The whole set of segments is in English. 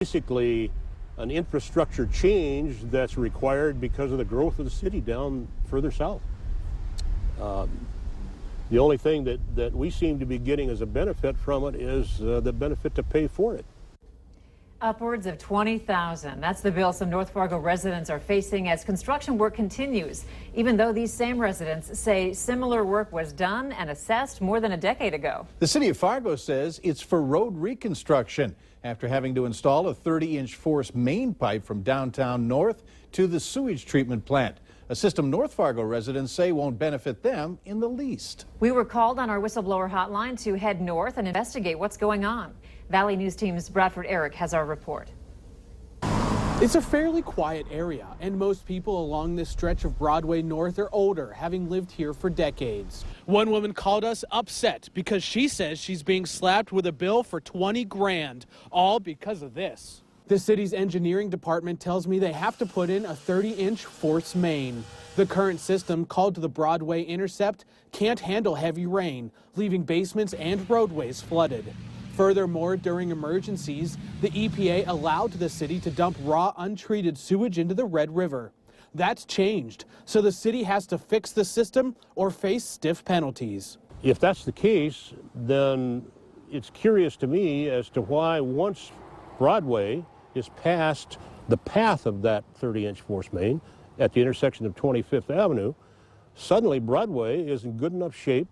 Basically an infrastructure change that's required because of the growth of the city down further south. The only thing that we seem to be getting as a benefit from it is the benefit to pay for it. Upwards of $20,000. That's the bill some North Fargo residents are facing as construction work continues, even though these same residents say similar work was done and assessed more than a decade ago. The city of Fargo says it's for road reconstruction after having to install a 30-inch force main pipe from downtown north to the sewage treatment plant. A system North Fargo residents say won't benefit them in the least. We were called on our whistleblower hotline to head north and investigate what's going on. Valley News Team's Bradford Eric has our report. It's a fairly quiet area, and most people along this stretch of Broadway North are older, having lived here for decades. One woman called us upset because she says she's being slapped with a bill for 20 grand, all because of this. The city's engineering department tells me they have to put in a 30-inch force main. The current system, called the Broadway Intercept, can't handle heavy rain, leaving basements and roadways flooded. Furthermore, during emergencies, the EPA allowed the city to dump raw, untreated sewage into the Red River. That's changed, so the city has to fix the system or face stiff penalties. If that's the case, then it's curious to me as to why once Broadway is past the path of that 30-inch force main at the intersection of 25th Avenue, suddenly Broadway is in good enough shape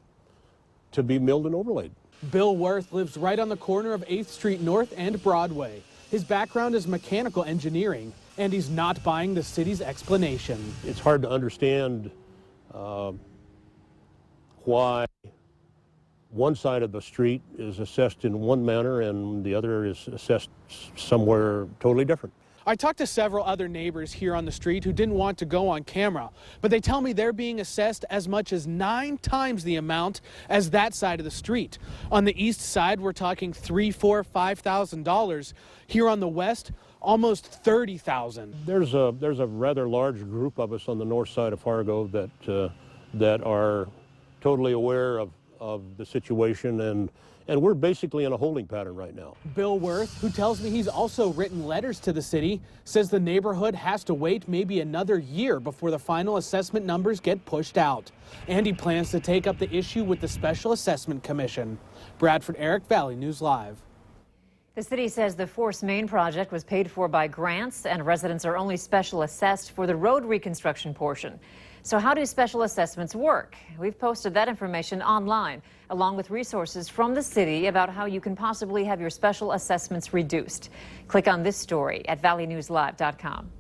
to be milled and overlaid. Bill Worth lives right on the corner of 8th Street North and Broadway. His background is mechanical engineering, and he's not buying the city's explanation. It's hard to understand why one side of the street is assessed in one manner and the other is assessed somewhere totally different. I talked to several other neighbors here on the street who didn't want to go on camera, but they tell me they're being assessed as much as 9 times the amount as that side of the street. On the east side, we're talking $3,000, $4,000, $5,000. Here on the west, almost $30,000. There's a rather large group of us on the north side of Fargo that are totally aware of the situation, and we're basically in a holding pattern right now. Bill Worth, who tells me he's also written letters to the city, says the neighborhood has to wait maybe another year before the final assessment numbers get pushed out. And he plans to take up the issue with the Special Assessment Commission. Bradford Eric, Valley News Live. The city says the force main project was paid for by grants and residents are only special assessed for the road reconstruction portion. So how do special assessments work? We've posted that information online, along with resources from the city about how you can possibly have your special assessments reduced. Click on this story at valleynewslive.com.